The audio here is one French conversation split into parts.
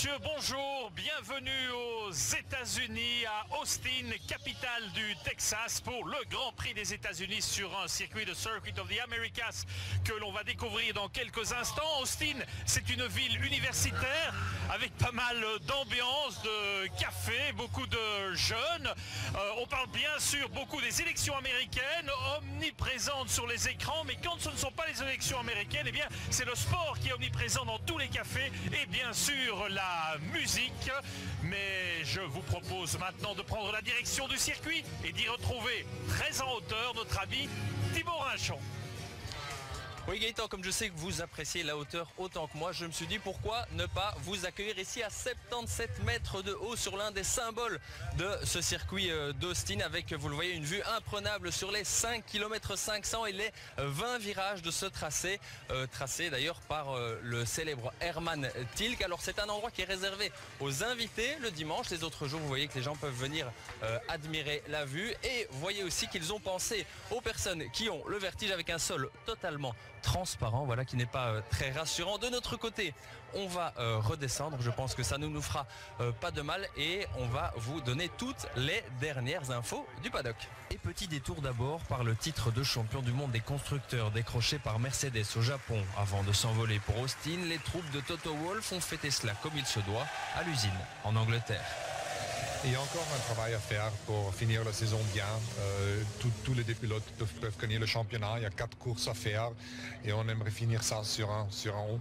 messieurs, bonjour, bienvenue aux États-Unis, à Austin, capitale du Texas, pour le Grand Prix des États-Unis sur un circuit de Circuit of the Americas que l'on va découvrir dans quelques instants. Austin, c'est une ville universitaire avec pas mal d'ambiance, de café, beaucoup de jeunes. On parle bien sûr beaucoup des élections américaines, omniprésentes sur les écrans, mais quand ce ne sont pas les élections américaines, eh bien c'est le sport qui est omniprésent dans tous les cafés et bien sûr la musique. Mais je vous propose maintenant de prendre la direction du circuit et d'y retrouver très en hauteur notre ami Thibaut Rinchon. Oui Gaëtan, comme je sais que vous appréciez la hauteur autant que moi, je me suis dit pourquoi ne pas vous accueillir ici à 77 mètres de haut sur l'un des symboles de ce circuit d'Austin avec, vous le voyez, une vue imprenable sur les 5 km 500 et les 20 virages de ce tracé, tracé d'ailleurs par le célèbre Hermann Tilke. Alors c'est un endroit qui est réservé aux invités le dimanche. Les autres jours, vous voyez que les gens peuvent venir admirer la vue et vous voyez aussi qu'ils ont pensé aux personnes qui ont le vertige avec un sol totalement transparent, voilà, qui n'est pas très rassurant. De notre côté, on va redescendre, je pense que ça ne nous fera pas de mal et on va vous donner toutes les dernières infos du paddock. Et petit détour d'abord par le titre de champion du monde des constructeurs décroché par Mercedes au Japon. Avant de s'envoler pour Austin, les troupes de Toto Wolff ont fêté cela comme il se doit à l'usine en Angleterre. Il y a encore un travail à faire pour finir la saison bien. Tous les pilotes peuvent gagner le championnat. Il y a 4 courses à faire et on aimerait finir ça sur un haut.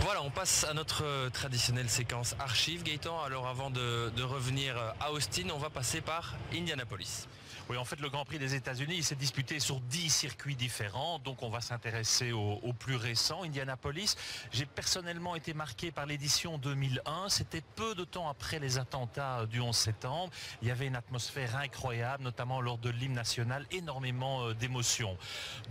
Voilà, on passe à notre traditionnelle séquence archive. Gaëtan, alors avant de revenir à Austin, on va passer par Indianapolis. Oui, en fait, le Grand Prix des États-Unis, il s'est disputé sur 10 circuits différents. Donc, on va s'intéresser au plus récent, Indianapolis. J'ai personnellement été marqué par l'édition 2001. C'était peu de temps après les attentats du 11 septembre. Il y avait une atmosphère incroyable, notamment lors de l'hymne national, énormément d'émotions.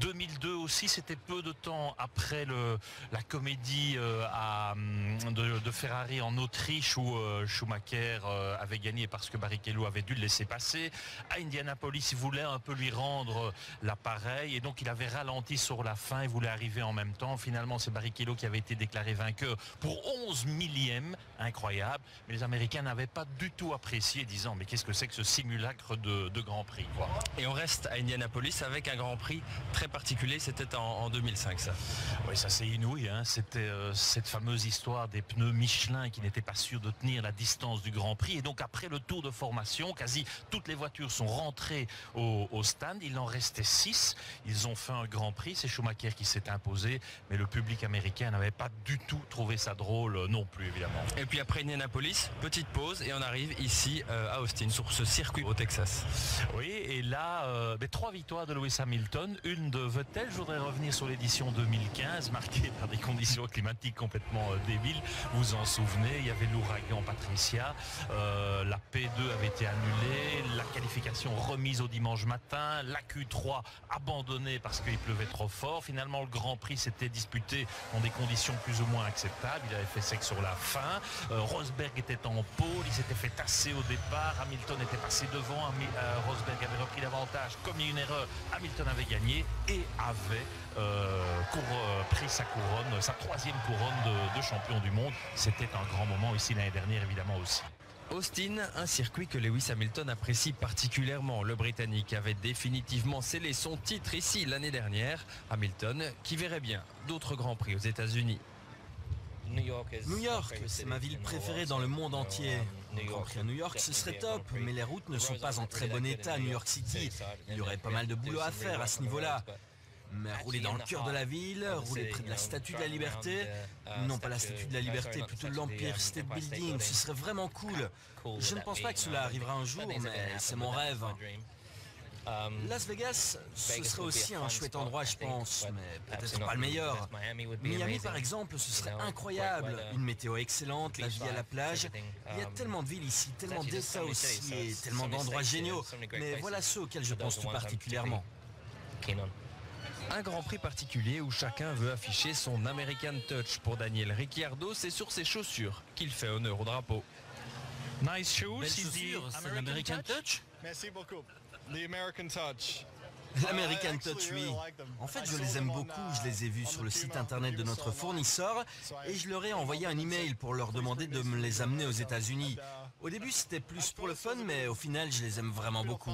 2002 aussi, c'était peu de temps après la comédie de Ferrari en Autriche où Schumacher avait gagné parce que Barrichello avait dû le laisser passer. À Indianapolis, il voulait un peu lui rendre l'appareil et donc il avait ralenti sur la fin, il voulait arriver en même temps. Finalement, c'est Barrichello qui avait été déclaré vainqueur pour 11 millième, incroyable. Mais les Américains n'avaient pas du tout apprécié, disant mais qu'est-ce que c'est que ce simulacre de Grand Prix, quoi. Et on reste à Indianapolis avec un Grand Prix très particulier, c'était en 2005 ça. Oui, ça c'est inouï, hein. C'était cette fameuse histoire des pneus Michelin qui n'étaient pas sûrs de tenir la distance du Grand Prix et donc après le tour de formation, quasi toutes les voitures sont rentrées au stand, il en restait 6. Ils ont fait un Grand Prix, c'est Schumacher qui s'est imposé, mais le public américain n'avait pas du tout trouvé ça drôle non plus, évidemment. Et puis après Indianapolis, petite pause et on arrive ici à Austin, sur ce circuit au Texas. Oui, et là, 3 victoires de Lewis Hamilton, une de Vettel. Je voudrais revenir sur l'édition 2015, marquée par des conditions climatiques complètement débiles. Vous en souvenez, il y avait l'ouragan Patricia, la P2 avait été annulée, la qualification remise au dimanche matin, la Q3 abandonnée parce qu'il pleuvait trop fort. Finalement, le Grand Prix s'était disputé dans des conditions plus ou moins acceptables. Il avait fait sec sur la fin. Rosberg était en pôle, il s'était fait tasser au départ. Hamilton était passé devant. Rosberg avait repris l'avantage, commis une erreur. Hamilton avait gagné et avait pris sa couronne, sa 3e couronne de champion du monde. C'était un grand moment ici l'année dernière, évidemment aussi. Austin, un circuit que Lewis Hamilton apprécie particulièrement. Le Britannique avait définitivement scellé son titre ici l'année dernière. Hamilton qui verrait bien d'autres Grands Prix aux États-Unis. New York, c'est ma ville préférée dans le monde entier. Un Grand Prix à New York, ce serait top, mais les routes ne sont pas en très bon état à New York City. Il y aurait pas mal de boulot à faire à ce niveau-là. Mais rouler dans le cœur de la ville, rouler près de la Statue de la Liberté, non pas la Statue de la Liberté, plutôt l'Empire State Building, ce serait vraiment cool. Je ne pense pas que cela arrivera un jour, mais c'est mon rêve. Las Vegas, ce serait aussi un chouette endroit, je pense, mais peut-être pas le meilleur. Miami, par exemple, ce serait incroyable. Une météo excellente, la vie à la plage. Il y a tellement de villes ici, tellement d'États aussi, et tellement d'endroits géniaux. Mais voilà ceux auxquels je pense tout particulièrement. Un Grand Prix particulier où chacun veut afficher son American Touch. Pour Daniel Ricciardo, c'est sur ses chaussures qu'il fait honneur au drapeau. Nice shoes. Belle chaussure, c'est l'American Touch. Merci beaucoup. The American Touch. L'American Touch, oui. En fait, je les aime beaucoup. Je les ai vus sur le site internet de notre fournisseur et je leur ai envoyé un email pour leur demander de me les amener aux États-Unis. Au début, c'était plus pour le fun, mais au final, je les aime vraiment beaucoup.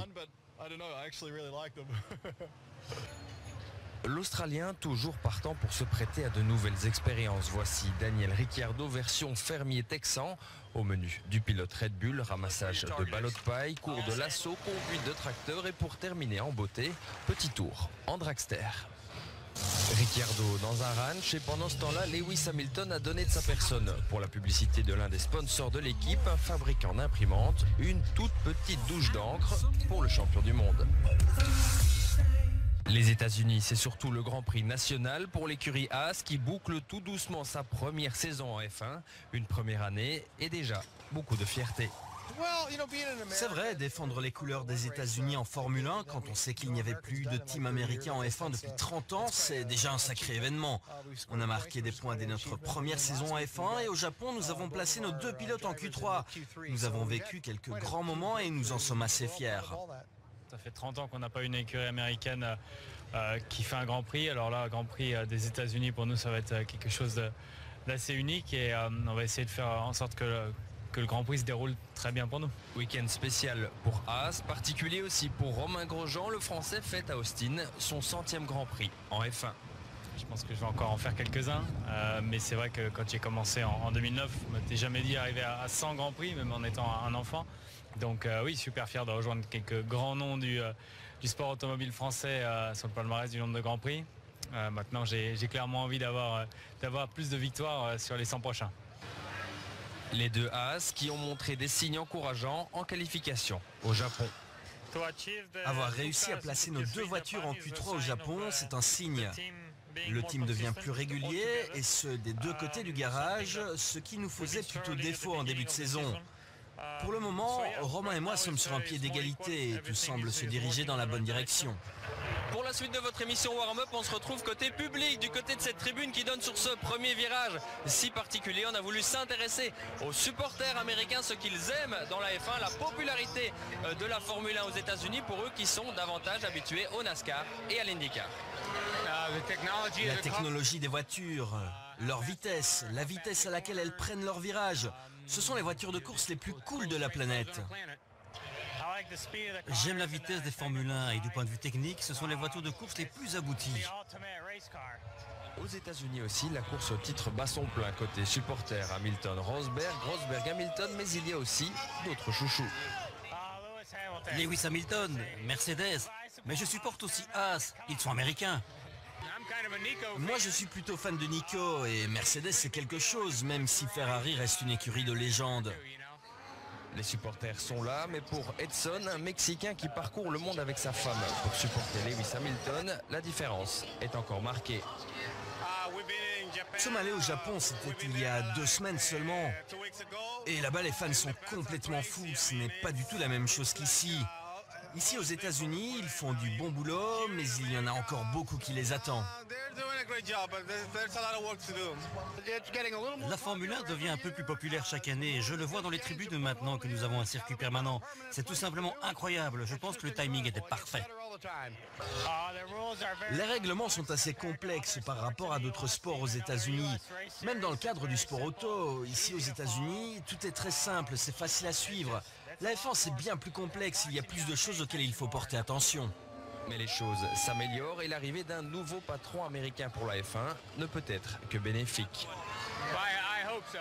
L'Australien toujours partant pour se prêter à de nouvelles expériences. Voici Daniel Ricciardo version fermier texan. Au menu du pilote Red Bull, ramassage de ballots de paille, cours de lasso, conduite de tracteur et pour terminer en beauté, petit tour en dragster. Ricciardo dans un ranch et pendant ce temps-là, Lewis Hamilton a donné de sa personne pour la publicité de l'un des sponsors de l'équipe, un fabricant d'imprimantes, une toute petite douche d'encre pour le champion du monde. Les États-Unis, c'est surtout le Grand Prix national pour l'écurie Haas qui boucle tout doucement sa première saison en F1. Une première année et déjà beaucoup de fierté. C'est vrai, défendre les couleurs des États-Unis en Formule 1, quand on sait qu'il n'y avait plus de team américain en F1 depuis 30 ans, c'est déjà un sacré événement. On a marqué des points dès notre première saison en F1 et au Japon, nous avons placé nos 2 pilotes en Q3. Nous avons vécu quelques grands moments et nous en sommes assez fiers. Ça fait 30 ans qu'on n'a pas une écurie américaine qui fait un Grand Prix. Alors là, Grand Prix des États-Unis, pour nous, ça va être quelque chose d'assez unique et on va essayer de faire en sorte que le Grand Prix se déroule très bien pour nous. Week-end spécial pour Haas, particulier aussi pour Romain Grosjean. Le Français fête à Austin son 100e Grand Prix en F1. Je pense que je vais encore en faire quelques-uns, mais c'est vrai que quand j'ai commencé en 2009, je ne m'étais jamais dit arriver à 100 Grands Prix, même en étant un enfant. Donc oui, super fier de rejoindre quelques grands noms du sport automobile français sur le palmarès du nombre de Grands Prix. Maintenant, j'ai clairement envie d'avoir plus de victoires sur les 100 prochains. Les deux Haas qui ont montré des signes encourageants en qualification au Japon. Avoir réussi à placer nos 2 voitures en Q3 au Japon, c'est un signe. Le team devient plus régulier et ce des 2 côtés du garage, ce qui nous faisait plutôt défaut en début de saison. Pour le moment, Romain et moi sommes sur un pied d'égalité et tout semble se diriger dans la bonne direction. Pour la suite de votre émission Warm-Up, on se retrouve côté public, du côté de cette tribune qui donne sur ce premier virage si particulier. On a voulu s'intéresser aux supporters américains, ce qu'ils aiment dans la F1, la popularité de la Formule 1 aux États-Unis pour eux qui sont davantage habitués au NASCAR et à l'IndyCar. La technologie des voitures, leur vitesse, la vitesse à laquelle elles prennent leur virage, ce sont les voitures de course les plus cool de la planète. J'aime la vitesse des Formule 1 et du point de vue technique, ce sont les voitures de course les plus abouties. Aux États-Unis aussi, la course au titre bat son plein côté supporters. Hamilton, Rosberg, Hamilton, mais il y a aussi d'autres chouchous. Lewis Hamilton, Mercedes, mais je supporte aussi Haas, ils sont américains. Moi je suis plutôt fan de Nico et Mercedes c'est quelque chose, même si Ferrari reste une écurie de légende. Les supporters sont là, mais pour Edson, un Mexicain qui parcourt le monde avec sa femme pour supporter Lewis Hamilton, la différence est encore marquée. Nous sommes allés au Japon, c'était il y a 2 semaines seulement. Et là-bas les fans sont complètement fous, ce n'est pas du tout la même chose qu'ici. Ici aux États-Unis, ils font du bon boulot, mais il y en a encore beaucoup qui les attend. La Formule 1 devient un peu plus populaire chaque année. Je le vois dans les tribunes maintenant que nous avons un circuit permanent. C'est tout simplement incroyable. Je pense que le timing était parfait. Les règlements sont assez complexes par rapport à d'autres sports aux États-Unis. Même dans le cadre du sport auto, ici aux États-Unis, tout est très simple, c'est facile à suivre. La F1 c'est bien plus complexe, il y a plus de choses auxquelles il faut porter attention. Mais les choses s'améliorent et l'arrivée d'un nouveau patron américain pour la F1 ne peut être que bénéfique.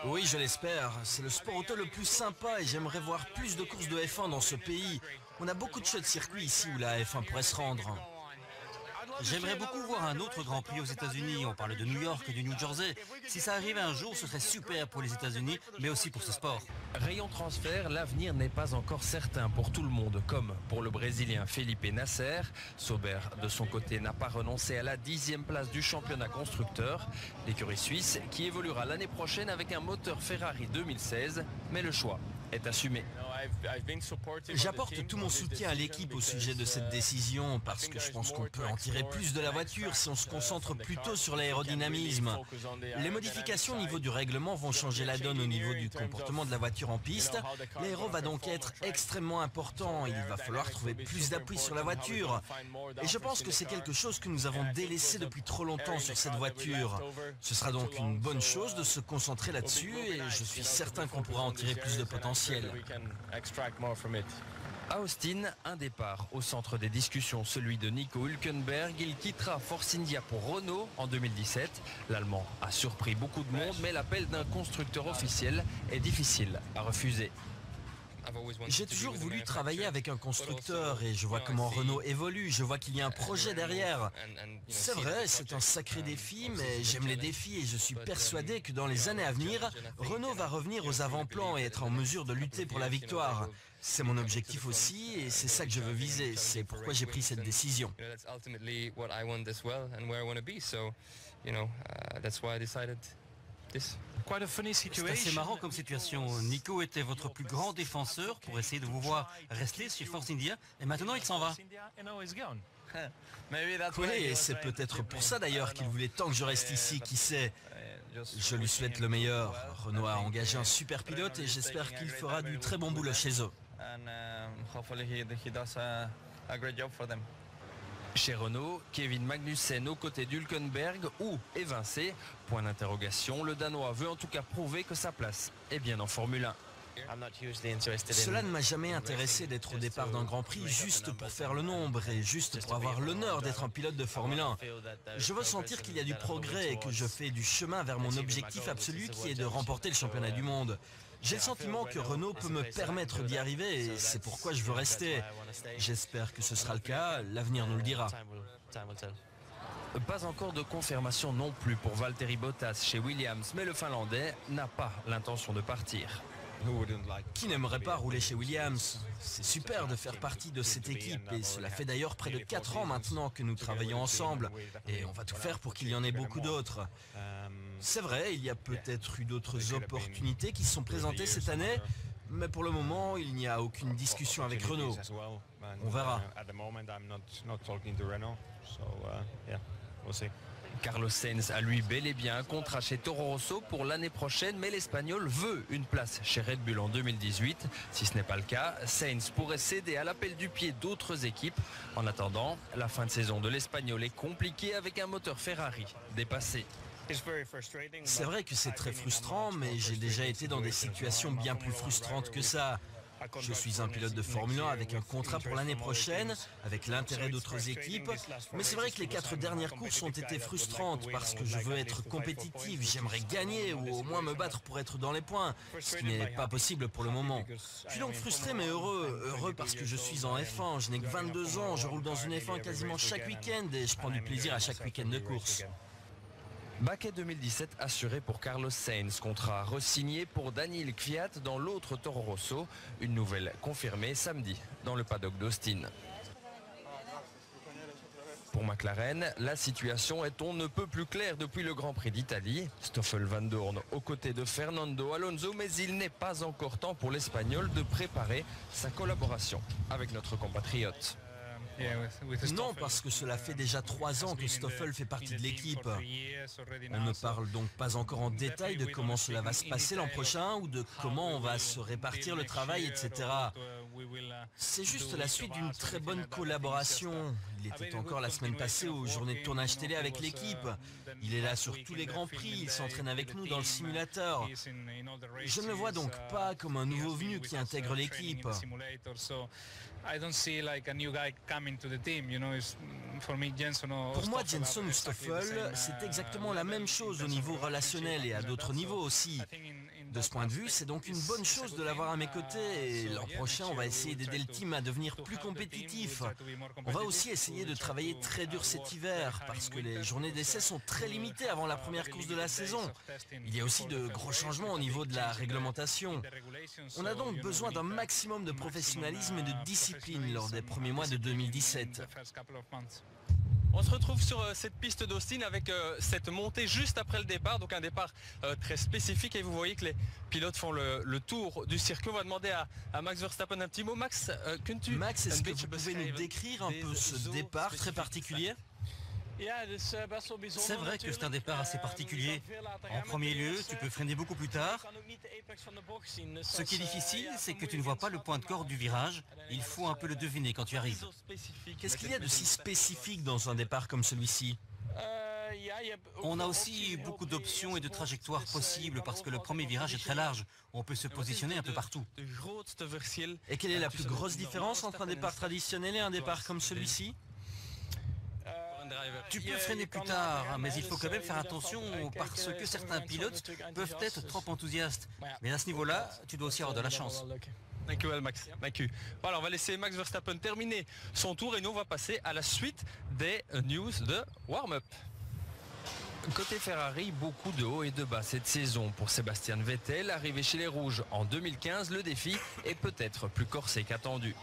Oui, je l'espère. C'est le sport auto le plus sympa et j'aimerais voir plus de courses de F1 dans ce pays. On a beaucoup de chouettes circuits ici où la F1 pourrait se rendre. J'aimerais beaucoup voir un autre Grand Prix aux États-Unis. On parle de New York et du New Jersey. Si ça arrivait un jour, ce serait super pour les États-Unis, mais aussi pour ce sport. Rayon transfert, l'avenir n'est pas encore certain pour tout le monde, comme pour le Brésilien Felipe Nasser. Sauber, de son côté, n'a pas renoncé à la 10e place du championnat constructeur. L'écurie suisse qui évoluera l'année prochaine avec un moteur Ferrari 2016, mais le choix est assumé. J'apporte tout mon soutien à l'équipe au sujet de cette décision parce que je pense qu'on peut en tirer plus de la voiture si on se concentre plutôt sur l'aérodynamisme. Les modifications au niveau du règlement vont changer la donne au niveau du comportement de la voiture en piste. L'aéro va donc être extrêmement important. Il va falloir trouver plus d'appui sur la voiture. Et je pense que c'est quelque chose que nous avons délaissé depuis trop longtemps sur cette voiture. Ce sera donc une bonne chose de se concentrer là-dessus et je suis certain qu'on pourra en tirer plus de potentiel. À Austin, un départ au centre des discussions, celui de Nico Hülkenberg. Il quittera Force India pour Renault en 2017. L'Allemand a surpris beaucoup de monde, mais l'appel d'un constructeur officiel est difficile à refuser. J'ai toujours voulu travailler avec un constructeur et je vois comment Renault évolue, je vois qu'il y a un projet derrière. C'est vrai, c'est un sacré défi, mais j'aime les défis et je suis persuadé que dans les années à venir, Renault va revenir aux avant-plans et être en mesure de lutter pour la victoire. C'est mon objectif aussi et c'est ça que je veux viser, c'est pourquoi j'ai pris cette décision. C'est assez marrant comme situation. Nico était votre plus grand défenseur pour essayer de vous voir rester sur Force India et maintenant il s'en va. Oui, et c'est peut-être pour ça d'ailleurs qu'il voulait tant que je reste ici, qui sait. Je lui souhaite le meilleur. Renault a engagé un super pilote et j'espère qu'il fera du très bon boulot chez eux. Chez Renault, Kevin Magnussen aux côtés d'Hülkenberg ou évincé. Point d'interrogation, le Danois veut en tout cas prouver que sa place est bien en Formule 1. Cela ne m'a jamais intéressé d'être au départ d'un Grand Prix juste pour faire le nombre et juste pour avoir l'honneur d'être un pilote de Formule 1. Je veux sentir qu'il y a du progrès et que je fais du chemin vers mon objectif absolu qui est de remporter le championnat du monde. J'ai le sentiment que Renault peut me permettre d'y arriver et c'est pourquoi je veux rester. J'espère que ce sera le cas, l'avenir nous le dira. Pas encore de confirmation non plus pour Valtteri Bottas chez Williams, mais le Finlandais n'a pas l'intention de partir. Qui n'aimerait pas rouler chez Williams? C'est super de faire partie de cette équipe et cela fait d'ailleurs près de 4 ans maintenant que nous travaillons ensemble et on va tout faire pour qu'il y en ait beaucoup d'autres. C'est vrai, il y a peut-être eu d'autres opportunités qui se sont présentées cette année, mais pour le moment, il n'y a aucune discussion avec Renault. On verra. Carlos Sainz a lui bel et bien un contrat chez Toro Rosso pour l'année prochaine, mais l'Espagnol veut une place chez Red Bull en 2018. Si ce n'est pas le cas, Sainz pourrait céder à l'appel du pied d'autres équipes. En attendant, la fin de saison de l'Espagnol est compliquée avec un moteur Ferrari dépassé. C'est vrai que c'est très frustrant, mais j'ai déjà été dans des situations bien plus frustrantes que ça. Je suis un pilote de Formule 1 avec un contrat pour l'année prochaine, avec l'intérêt d'autres équipes. Mais c'est vrai que les 4 dernières courses ont été frustrantes parce que je veux être compétitif, j'aimerais gagner ou au moins me battre pour être dans les points, ce qui n'est pas possible pour le moment. Je suis donc frustré mais heureux. Heureux parce que je suis en F1, je n'ai que 22 ans, je roule dans une F1 quasiment chaque week-end et je prends du plaisir à chaque week-end de course. Baquet 2017 assuré pour Carlos Sainz, contrat re-signé pour Daniil Kvyat dans l'autre Toro Rosso. Une nouvelle confirmée samedi dans le paddock d'Austin. Pour McLaren, la situation est on ne peut plus claire depuis le Grand Prix d'Italie. Stoffel Vandoorne aux côtés de Fernando Alonso, mais il n'est pas encore temps pour l'Espagnol de préparer sa collaboration avec notre compatriote. Non, parce que cela fait déjà 3 ans que Stoffel fait partie de l'équipe. On ne parle donc pas encore en détail de comment cela va se passer l'an prochain ou de comment on va se répartir le travail, etc. C'est juste la suite d'une très bonne collaboration. Il était encore la semaine passée aux journées de tournage télé avec l'équipe. Il est là sur tous les grands prix, il s'entraîne avec nous dans le simulateur. Je ne le vois donc pas comme un nouveau venu qui intègre l'équipe. Pour moi, Jenson ou Stoffel, c'est exactement la même chose au niveau relationnel et à d'autres niveaux aussi. De ce point de vue, c'est donc une bonne chose de l'avoir à mes côtés et l'an prochain, on va essayer d'aider le team à devenir plus compétitif. On va aussi essayer de travailler très dur cet hiver parce que les journées d'essai sont très limitées avant la première course de la saison. Il y a aussi de gros changements au niveau de la réglementation. On a donc besoin d'un maximum de professionnalisme et de discipline lors des premiers mois de 2017. On se retrouve sur cette piste d'Austin avec cette montée juste après le départ, donc un départ très spécifique et vous voyez que les pilotes font le tour du circuit. On va demander à Max Verstappen un petit mot. Max, Max, est-ce que vous pouvez nous décrire un peu ce départ très particulier ? C'est vrai que c'est un départ assez particulier. En premier lieu, tu peux freiner beaucoup plus tard. Ce qui est difficile, c'est que tu ne vois pas le point de corde du virage. Il faut un peu le deviner quand tu arrives. Qu'est-ce qu'il y a de si spécifique dans un départ comme celui-ci ? On a aussi beaucoup d'options et de trajectoires possibles parce que le premier virage est très large. On peut se positionner un peu partout. Et quelle est la plus grosse différence entre un départ traditionnel et un départ comme celui-ci ? Tu peux freiner plus tard, mais il faut quand même faire attention parce que certains pilotes peuvent être trop enthousiastes. Mais à ce niveau-là, tu dois aussi avoir de la chance. Dankjewel Max. Voilà, on va laisser Max Verstappen terminer son tour et nous on va passer à la suite des news de warm-up. Côté Ferrari, beaucoup de hauts et de bas cette saison pour Sébastien Vettel. Arrivé chez les Rouges en 2015, le défi est peut-être plus corsé qu'attendu.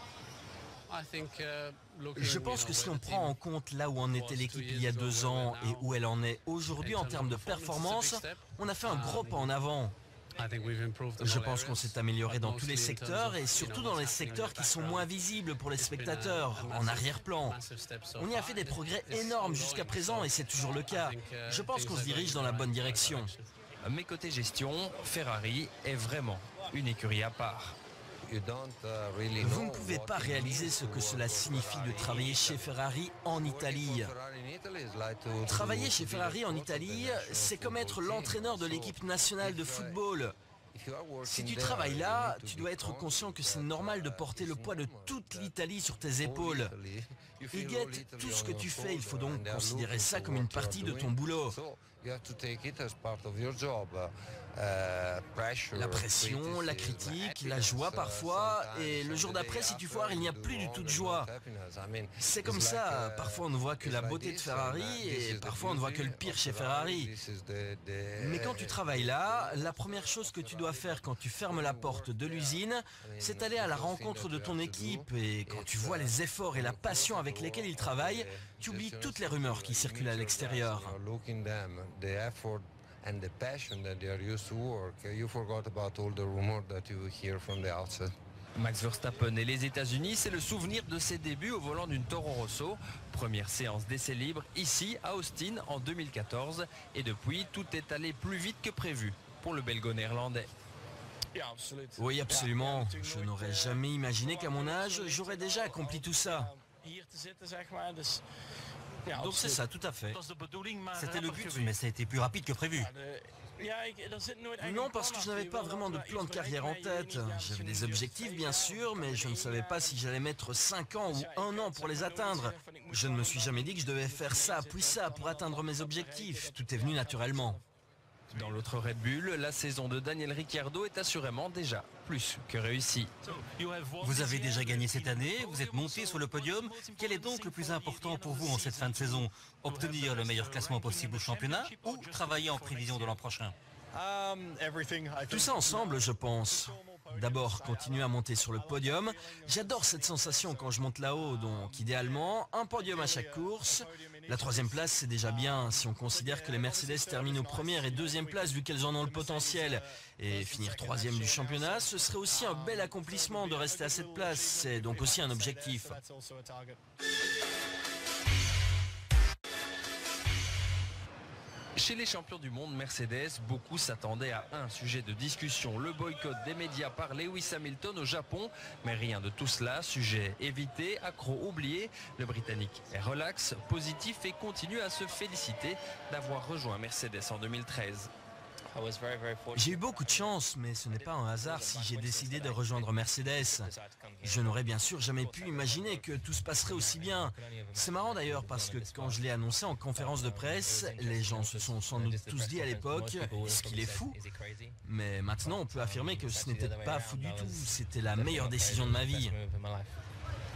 Je pense que si on prend en compte là où en était l'équipe il y a 2 ans et où elle en est aujourd'hui en termes de performance, on a fait un gros pas en avant. Je pense qu'on s'est amélioré dans tous les secteurs et surtout dans les secteurs qui sont moins visibles pour les spectateurs, en arrière-plan. On y a fait des progrès énormes jusqu'à présent et c'est toujours le cas. Je pense qu'on se dirige dans la bonne direction. Mais côté gestion, Ferrari est vraiment une écurie à part. Vous ne pouvez pas réaliser ce que cela signifie de travailler chez Ferrari en Italie. Travailler chez Ferrari en Italie, c'est comme être l'entraîneur de l'équipe nationale de football. Si tu travailles là, tu dois être conscient que c'est normal de porter le poids de toute l'Italie sur tes épaules. Hugues, tout ce que tu fais, il faut donc considérer ça comme une partie de ton boulot. La pression, la critique, la joie parfois, et le jour d'après, si tu foires, il n'y a plus du tout de joie. C'est comme ça, parfois on ne voit que la beauté de Ferrari, et parfois on ne voit que le pire chez Ferrari. Mais quand tu travailles là, la première chose que tu dois faire quand tu fermes la porte de l'usine, c'est aller à la rencontre de ton équipe, et quand tu vois les efforts et la passion avec lesquels ils travaillent, tu oublies toutes les rumeurs qui circulent à l'extérieur. And the passion that they are used to work, you forgot about all the rumors that you hear from the outside. Max Verstappen et les États-Unis, c'est le souvenir de ses débuts au volant d'une Toro Rosso. Première séance d'essai libre ici à Austin en 2014 et depuis tout est allé plus vite que prévu pour le belgo-néerlandais. Oui, absolument. Je n'aurais jamais imaginé qu'à mon âge, j'aurais déjà accompli tout ça. Donc c'est ça, tout à fait. C'était le but, mais ça a été plus rapide que prévu. Non, parce que je n'avais pas vraiment de plan de carrière en tête. J'avais des objectifs, bien sûr, mais je ne savais pas si j'allais mettre 5 ans ou 1 an pour les atteindre. Je ne me suis jamais dit que je devais faire ça, puis ça, pour atteindre mes objectifs. Tout est venu naturellement. Dans l'autre Red Bull, la saison de Daniel Ricciardo est assurément déjà plus que réussie. Vous avez déjà gagné cette année, vous êtes monté sur le podium. Quel est donc le plus important pour vous en cette fin de saison? Obtenir le meilleur classement possible au championnat ou travailler en prévision de l'an prochain? Tout ça ensemble, je pense. D'abord, continuer à monter sur le podium. J'adore cette sensation quand je monte là-haut, donc idéalement, un podium à chaque course. La 3e place, c'est déjà bien, si on considère que les Mercedes terminent aux 1ère et 2e places vu qu'elles en ont le potentiel. Et finir 3e du championnat, ce serait aussi un bel accomplissement de rester à cette place. C'est donc aussi un objectif. Chez les champions du monde Mercedes, beaucoup s'attendaient à un sujet de discussion, le boycott des médias par Lewis Hamilton au Japon. Mais rien de tout cela, sujet évité, accro oublié. Le Britannique est relax, positif et continue à se féliciter d'avoir rejoint Mercedes en 2013. J'ai eu beaucoup de chance, mais ce n'est pas un hasard si j'ai décidé de rejoindre Mercedes. Je n'aurais bien sûr jamais pu imaginer que tout se passerait aussi bien. C'est marrant d'ailleurs parce que quand je l'ai annoncé en conférence de presse, les gens se sont sans doute tous dit à l'époque « Est-ce qu'il est fou ?» Mais maintenant on peut affirmer que ce n'était pas fou du tout, c'était la meilleure décision de ma vie.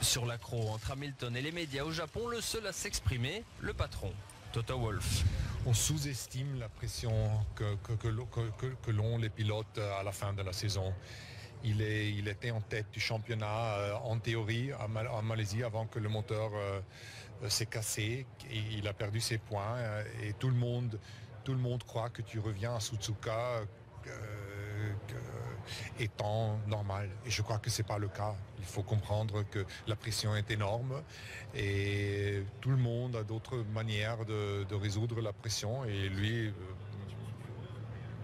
Sur l'accro entre Hamilton et les médias au Japon, le seul à s'exprimer, le patron, Toto Wolff. On sous-estime la pression que l'ont les pilotes à la fin de la saison. il était en tête du championnat en théorie en Malaisie avant que le moteur s'est cassé. Et il a perdu ses points et tout le monde croit que tu reviens à Suzuka étant normal. Et je crois que ce n'est pas le cas. Il faut comprendre que la pression est énorme et tout le monde a d'autres manières de résoudre la pression et lui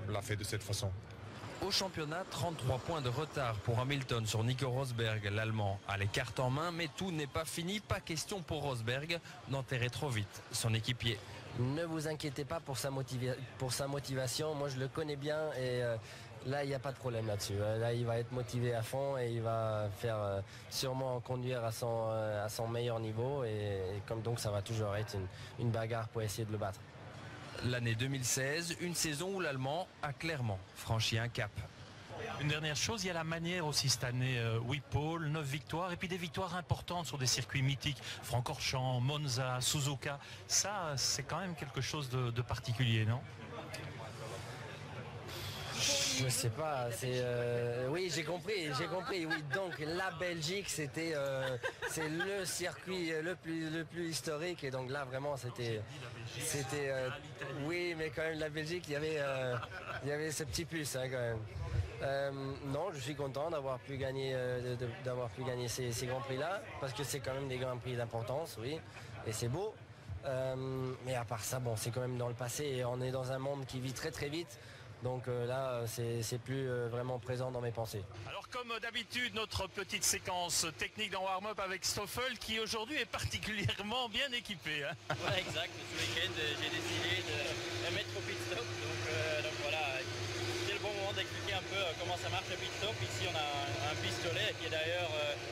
l'a fait de cette façon. Au championnat, 33 points de retard pour Hamilton sur Nico Rosberg. L'Allemand a les cartes en main, mais tout n'est pas fini. Pas question pour Rosberg d'enterrer trop vite son équipier. Ne vous inquiétez pas pour sa motivation. Moi, je le connais bien et là, il n'y a pas de problème là-dessus. Là, il va être motivé à fond et il va faire sûrement conduire à son meilleur niveau. Et comme donc, ça va toujours être une bagarre pour essayer de le battre. L'année 2016, une saison où l'Allemand a clairement franchi un cap. Une dernière chose, il y a la manière aussi cette année, 8 pôles, 9 victoires et puis des victoires importantes sur des circuits mythiques, Francorchamps, Monza, Suzuka. Ça, c'est quand même quelque chose de particulier, non? Je sais pas, oui, j'ai compris, oui. Donc la Belgique, c'est le circuit le plus historique et donc là vraiment c'était oui, mais quand même la Belgique, il y avait ce petit plus hein, quand même. Non, je suis content d'avoir pu gagner ces grands prix là parce que c'est quand même des grands prix d'importance, oui, et c'est beau. Mais à part ça, bon, c'est quand même dans le passé et on est dans un monde qui vit très très vite. Donc là, c'est plus vraiment présent dans mes pensées. Alors comme d'habitude, notre petite séquence technique dans Warm-Up avec Stoffel qui aujourd'hui est particulièrement bien équipé. Hein. Ouais, exact. Ce week-end, j'ai décidé de mettre au pit stop. Donc voilà, c'est le bon moment d'expliquer un peu comment ça marche le pit stop. Ici, on a un pistolet qui est d'ailleurs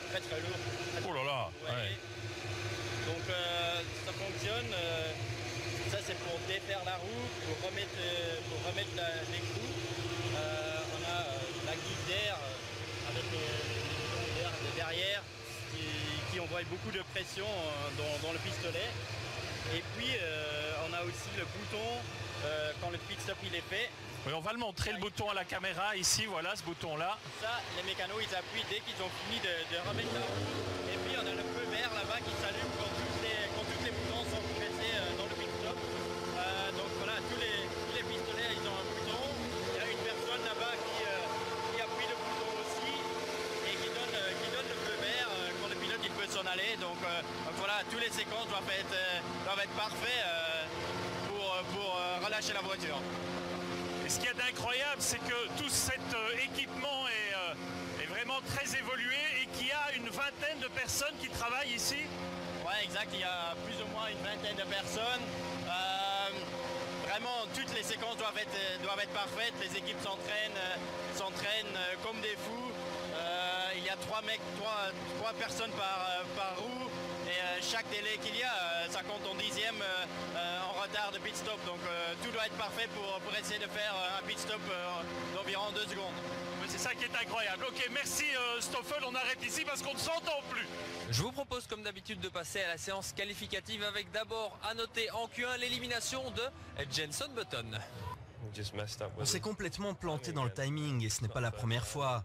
très très lourd. Oh là là ouais. Donc ça fonctionne. Ça c'est pour défaire la roue, pour remettre les clous. On a la guide d'air avec les derrière qui envoie beaucoup de pression dans le pistolet. Et puis on a aussi le bouton quand le pit stop il est fait. Oui, on va le montrer le bouton à la caméra ici, voilà ce bouton là. Ça, les mécanos ils appuient dès qu'ils ont fini de remettre la roue. Et puis on a le feu vert là-bas qui s'allume quand tous les boutons sont pressés dans le pit stop. Donc voilà, tous les pistolets ils ont un bouton. Il y a une personne là-bas qui appuie le bouton aussi et qui donne le feu vert quand le pilote il peut s'en aller. Donc voilà, toutes les séquences doivent être parfaites pour relâcher la voiture. Et ce qu'il y a d'incroyable, c'est que tout cet équipement est vraiment très évolué et qu'il y a une vingtaine de personnes qui travaillent ici. Ouais, exact, il y a plus ou moins une vingtaine de personnes. Vraiment, toutes les séquences doivent être parfaites. Les équipes s'entraînent comme des fous. Il y a trois personnes par roue. Et chaque délai qu'il y a, ça compte en dixième en retard de pit stop. Donc tout doit être parfait pour essayer de faire un pit stop d'environ 2 secondes. C'est ça qui est incroyable. Ok, merci Stoffel, on arrête ici parce qu'on ne s'entend plus. Je vous propose comme d'habitude de passer à la séance qualificative avec d'abord à noter en Q1 l'élimination de Jenson Button. On s'est complètement planté dans le timing et ce n'est pas la première fois.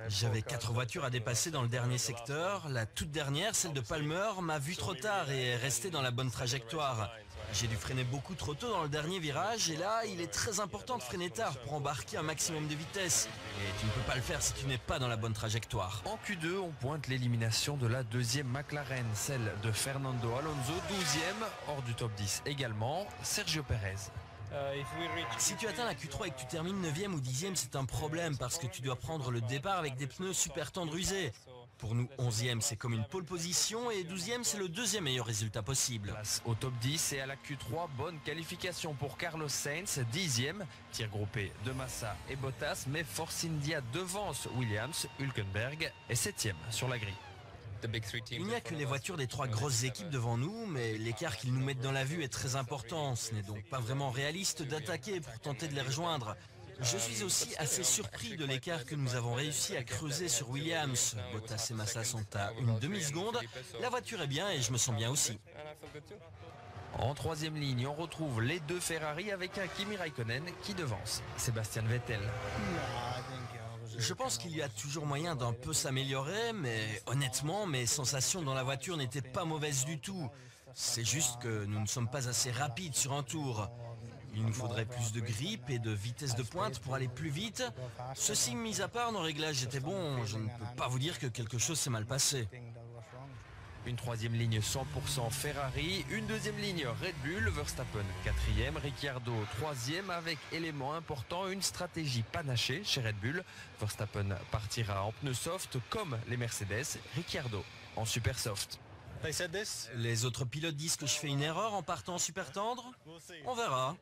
J'avais 4 voitures à dépasser dans le dernier secteur. La toute dernière, celle de Palmer, m'a vu trop tard et est restée dans la bonne trajectoire. J'ai dû freiner beaucoup trop tôt dans le dernier virage et là, il est très important de freiner tard pour embarquer un maximum de vitesse. Et tu ne peux pas le faire si tu n'es pas dans la bonne trajectoire. En Q2, on pointe l'élimination de la deuxième McLaren, celle de Fernando Alonso, 12e, hors du top 10 également, Sergio Pérez. Si tu atteins la Q3 et que tu termines 9e ou 10e, c'est un problème parce que tu dois prendre le départ avec des pneus super tendres usés. Pour nous, 11e, c'est comme une pole position et 12e, c'est le deuxième meilleur résultat possible. Place au top 10 et à la Q3, bonne qualification pour Carlos Sainz, 10e, tir groupé de Massa et Bottas, mais Force India devance Williams, Hülkenberg est 7e sur la grille. Il n'y a que les voitures des 3 grosses équipes devant nous, mais l'écart qu'ils nous mettent dans la vue est très important. Ce n'est donc pas vraiment réaliste d'attaquer pour tenter de les rejoindre. Je suis aussi assez surpris de l'écart que nous avons réussi à creuser sur Williams. Bottas et Massa sont à une demi-seconde. La voiture est bien et je me sens bien aussi. En 3e ligne, on retrouve les 2 Ferrari avec un Kimi Raikkonen qui devance Sébastien Vettel. Je pense qu'il y a toujours moyen d'un peu s'améliorer, mais honnêtement, mes sensations dans la voiture n'étaient pas mauvaises du tout. C'est juste que nous ne sommes pas assez rapides sur un tour. Il nous faudrait plus de grippe et de vitesse de pointe pour aller plus vite. Ceci mis à part, nos réglages étaient bons. Je ne peux pas vous dire que quelque chose s'est mal passé. Une troisième ligne 100% Ferrari, une deuxième ligne Red Bull, Verstappen quatrième, Ricciardo troisième avec élément important, une stratégie panachée chez Red Bull. Verstappen partira en pneus soft comme les Mercedes, Ricciardo en super soft. Les autres pilotes disent que je fais une erreur en partant en super tendre. On verra.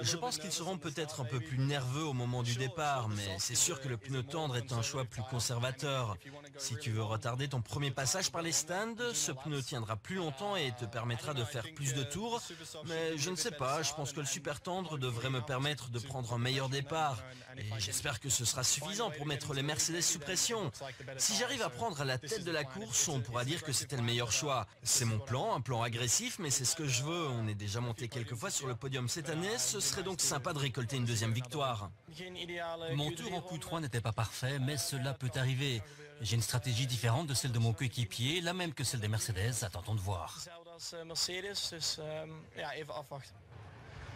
Je pense qu'ils seront peut-être un peu plus nerveux au moment du départ, mais c'est sûr que le pneu tendre est un choix plus conservateur. Si tu veux retarder ton premier passage par les stands, ce pneu tiendra plus longtemps et te permettra de faire plus de tours. Mais je ne sais pas, je pense que le super tendre devrait me permettre de prendre un meilleur départ. Et j'espère que ce sera suffisant pour mettre les Mercedes sous pression. Si j'arrive à prendre la tête de la course, on pourra dire que c'était le meilleur choix. C'est mon plan, un plan agressif, mais c'est ce que je veux. On est déjà monté quelques fois sur le podium cette année, ce serait donc sympa de récolter une deuxième victoire. Mon tour en Q3 n'était pas parfait, mais cela peut arriver. J'ai une stratégie différente de celle de mon coéquipier, la même que celle des Mercedes, attendons de voir.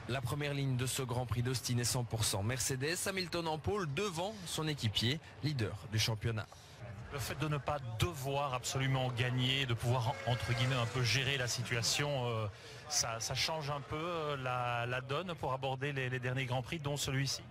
La première ligne de ce Grand Prix d'Austin est 100% Mercedes, Hamilton en pôle devant son équipier, leader du championnat. Le fait de ne pas devoir absolument gagner, de pouvoir entre guillemets un peu gérer la situation, ça change un peu la donne pour aborder les derniers Grands Prix, dont celui-ci.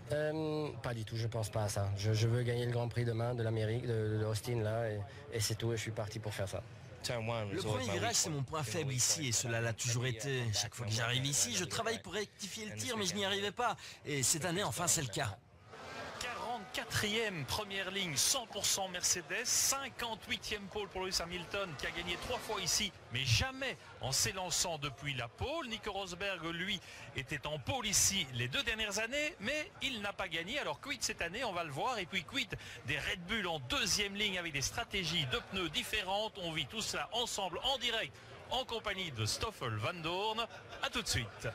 Pas du tout, je pense pas à ça. Je veux gagner le Grand Prix demain de l'Amérique, de Austin là, et c'est tout, et je suis parti pour faire ça. Le premier virage, c'est mon point faible ici, et cela l'a toujours été. Chaque fois que j'arrive ici, je travaille pour rectifier le tir, mais je n'y arrivais pas. Et cette année, enfin, c'est le cas. 44e première ligne, 100% Mercedes, 58e pole pour Lewis Hamilton qui a gagné 3 fois ici, mais jamais en s'élançant depuis la pole. Nico Rosberg, lui, était en pole ici les 2 dernières années, mais il n'a pas gagné. Alors quid cette année, on va le voir. Et puis quid des Red Bull en deuxième ligne avec des stratégies de pneus différentes. On vit tout cela ensemble en direct en compagnie de Stoffel Vandoorne. A tout de suite.